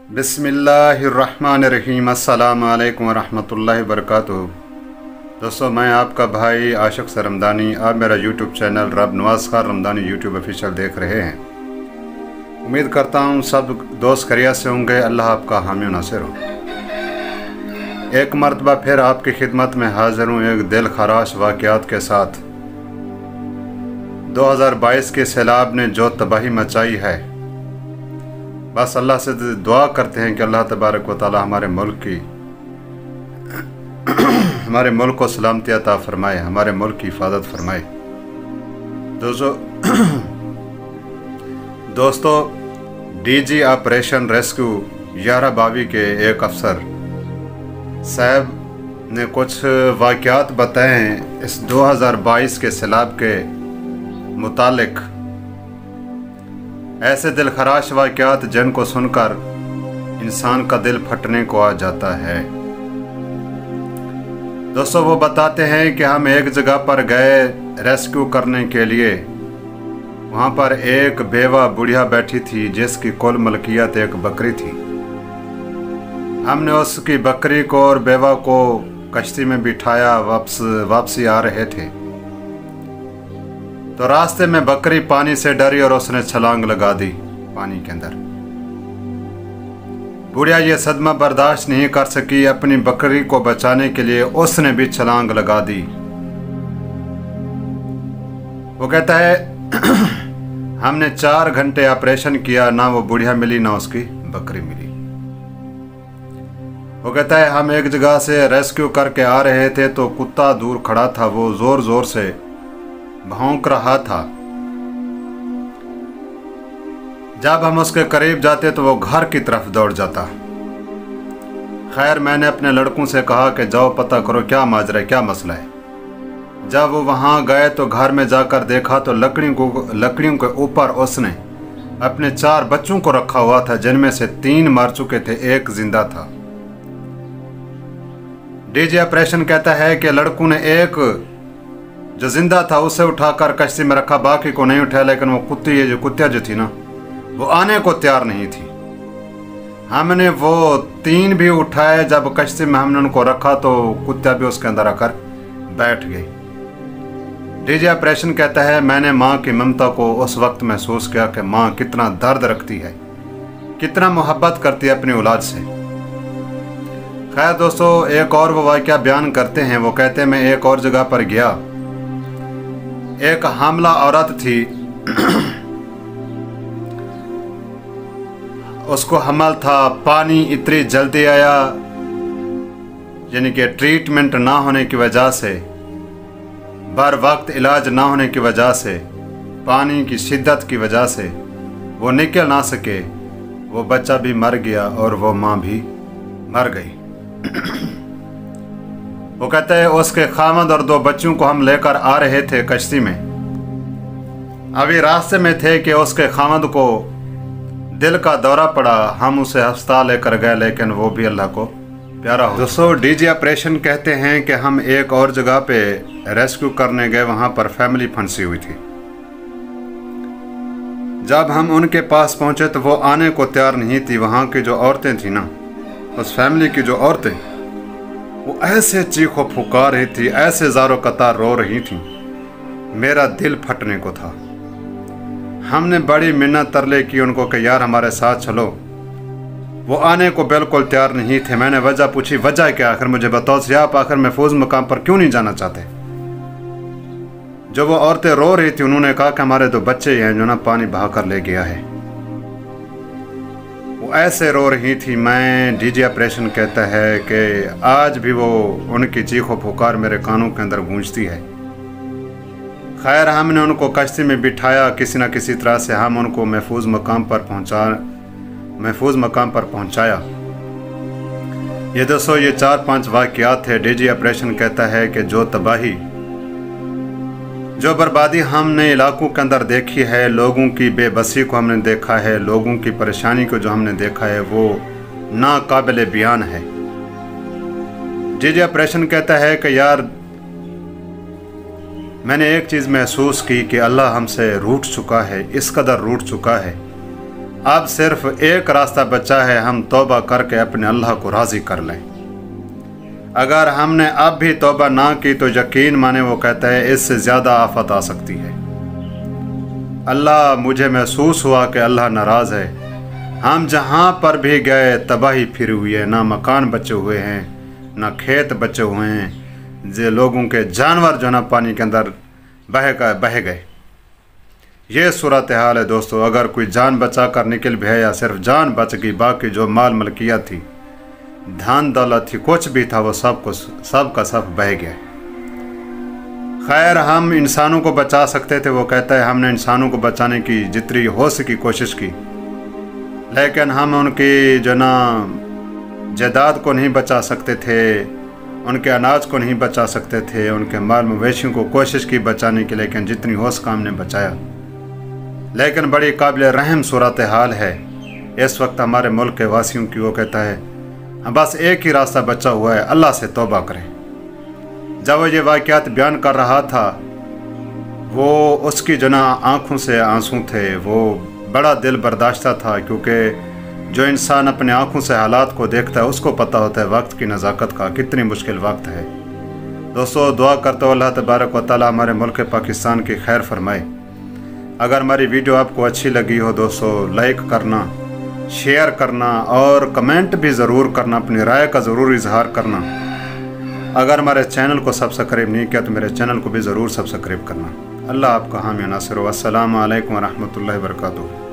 बिस्मिल्लाहिर्रहमानिर्रहीम। अस्सलामु अलैकुम वरहमतुल्लाहि वबरकातुहू। दोस्तों, मैं आपका भाई आशिक रमदानी। आप मेरा यूट्यूब चैनल रब नवाज़ खान रमदानी यूट्यूब ऑफिशियल देख रहे हैं। उम्मीद करता हूँ सब दोस्त खैरियत से होंगे। अल्लाह आपका हामी व नासिर हो। एक मरतबा फिर आपकी खिदमत में हाजिर हूँ एक दिल खराश वाक़यात के साथ। 2022 के सैलाब ने जो तबाही मचाई है, बस अल्लाह से दुआ करते हैं कि अल्लाह तबारक व तआला हमारे मुल्क को सलामती अता फरमाए, हमारे मुल्क की हिफाजत फरमाए। दोस्तों, डीजी ऑपरेशन रेस्क्यू 11/22 के एक अफसर साहब ने कुछ वाक़यात बताए हैं इस 2022 के सैलाब के मुतालिक। ऐसे दिलखराश वाक़यात जिनको सुनकर इंसान का दिल फटने को आ जाता है। दोस्तों, वो बताते हैं कि हम एक जगह पर गए रेस्क्यू करने के लिए। वहाँ पर एक बेवा बुढ़िया बैठी थी जिसकी कुल मलकियत एक बकरी थी। हमने उसकी बकरी को और बेवा को कश्ती में बिठाया, वापसी आ रहे थे तो रास्ते में बकरी पानी से डरी और उसने छलांग लगा दी पानी के अंदर। बुढ़िया ये सदमा बर्दाश्त नहीं कर सकी, अपनी बकरी को बचाने के लिए उसने भी छलांग लगा दी। वो कहता है हमने 4 घंटे ऑपरेशन किया, ना वो बुढ़िया मिली ना उसकी बकरी मिली। वो कहता है हम एक जगह से रेस्क्यू करके आ रहे थे तो कुत्ता दूर खड़ा था, वो जोर जोर से भौंक रहा था। जब हम उसके करीब जाते तो वो घर की तरफ दौड़ जाता। खैर, मैंने अपने लड़कों से कहा कि जाओ पता करो क्या माजरा है, क्या मसला है। जब वो वहां गए तो घर में जाकर देखा तो लकड़ियों के ऊपर उसने अपने 4 बच्चों को रखा हुआ था, जिनमें से 3 मर चुके थे, 1 जिंदा था। डीजी ऑपरेशन कहता है कि लड़कों ने एक जो जिंदा था उसे उठाकर कश्ती में रखा, बाकी को नहीं उठाया। लेकिन वो कुत्तिया जो थी ना, वो आने को तैयार नहीं थी। हमने वो 3 भी उठाए। जब कश्ती में हमने उनको रखा तो कुत्ता भी उसके अंदर आकर बैठ गई। डीजी ऑपरेशन कहता है मैंने माँ की ममता को उस वक्त महसूस किया कि माँ कितना दर्द रखती है, कितना मोहब्बत करती है अपनी औलाद से। खैर दोस्तों, एक और वो वाक़या बयान करते हैं। वो कहते हैं मैं एक और जगह पर गया, एक हामला औरत थी, उसको हमल था। पानी इतनी जल्दी आया, यानी कि ट्रीटमेंट ना होने की वजह से, बर वक्त इलाज ना होने की वजह से, पानी की शिद्दत की वजह से वो निकल ना सके। वो बच्चा भी मर गया और वो माँ भी मर गई। वो कहते हैं उसके खामद और 2 बच्चों को हम लेकर आ रहे थे कश्ती में। अभी रास्ते में थे कि उसके खामद को दिल का दौरा पड़ा। हम उसे अस्पताल लेकर गए, लेकिन वो भी अल्लाह को प्यारा हो। दोस्तों, डीजी ऑपरेशन कहते हैं कि हम एक और जगह पे रेस्क्यू करने गए, वहां पर फैमिली फंसी हुई थी। जब हम उनके पास पहुंचे तो वो आने को तैयार नहीं थी। वहां की जो औरतें थी ना, उस फैमिली की जो औरतें, वो ऐसे चीखो पुकार रही थी, ऐसे ज़ारो कतार रो रही थी, मेरा दिल फटने को था। हमने बड़ी मिन्नत तरले की उनको कि यार हमारे साथ चलो। वो आने को बिल्कुल तैयार नहीं थे। मैंने वजह पूछी, वजह क्या, आखिर मुझे बताओ सी, आप आखिर महफूज मकाम पर क्यों नहीं जाना चाहते। जो वो औरतें रो रही थी उन्होंने कहा कि हमारे 2 बच्चे हैं जो ना पानी बहा कर ले गया है। वो ऐसे रो रही थी। मैं डीजी ऑपरेशन कहता है कि आज भी वो उनकी चीखो पुकार मेरे कानों के अंदर गूंजती है। खैर, हमने उनको कश्ती में बिठाया, किसी न किसी तरह से हम उनको महफूज मकाम पर पहुंचाया। ये दोस्तों, ये 4-5 वाक़यात थे। डीजी ऑपरेशन कहता है कि जो तबाही, जो बर्बादी हमने इलाकों के अंदर देखी है, लोगों की बेबसी को हमने देखा है, लोगों की परेशानी को जो हमने देखा है, वो नाकाबिल बयान है। डीजी ऑपरेशन कहता है कि यार मैंने एक चीज़ महसूस की कि अल्लाह हमसे रूठ चुका है, इस कदर रूठ चुका है अब सिर्फ एक रास्ता बचा है, हम तौबा करके अपने अल्लाह को राज़ी कर लें। अगर हमने अब भी तौबा ना की तो यकीन माने वो कहता है इससे ज़्यादा आफत आ सकती है। अल्लाह, मुझे महसूस हुआ कि अल्लाह नाराज़ है। हम जहाँ पर भी गए तबाही फिरी हुई है, ना मकान बचे हुए हैं ना खेत बचे हुए हैं। जो लोगों के जानवर जो ना पानी के अंदर बह गए। ये सूरत हाल है दोस्तों। अगर कोई जान बचा कर निकल भी है या सिर्फ जान बच गई, बाकी जो माल मलकियत थी, धन दौलत थी, कुछ भी था, वो सब का सब बह गया। खैर, हम इंसानों को बचा सकते थे। वो कहता है हमने इंसानों को बचाने की जितनी हो सकी कोशिश की, लेकिन हम उनकी जो ना जायदाद को नहीं बचा सकते थे, उनके अनाज को नहीं बचा सकते थे, उनके माल मवेशियों को कोशिश की बचाने की, लेकिन जितनी हो सका हमने बचाया। लेकिन बड़ी काबिल रहम सूरत हाल है इस वक्त हमारे मुल्क के वासियों की। वो कहता है बस एक ही रास्ता बचा हुआ है, अल्लाह से तौबा करें। जब वो ये वाक़यात बयान कर रहा था, वो उसकी जो ना आँखों से आंसू थे, वो बड़ा दिल बर्दाश्ता था, क्योंकि जो इंसान अपने आँखों से हालात को देखता है उसको पता होता है वक्त की नज़ाकत का कितनी मुश्किल वक्त है। दोस्तों, दुआ करते हो अल्लाह तबारक व तआला हमारे मुल्क पाकिस्तान की खैर फरमाए। अगर हमारी वीडियो आपको अच्छी लगी हो दोस्तों, लाइक करना, शेयर करना और कमेंट भी ज़रूर करना, अपनी राय का ज़रूर इजहार करना। अगर हमारे चैनल को सब्सक्राइब नहीं किया तो मेरे चैनल को भी ज़रूर सब्सक्राइब करना। अल्लाह आपका हामी नासिर। अस्सलामु अलैकुम व रहमतुल्लाहि व बरकातुहू।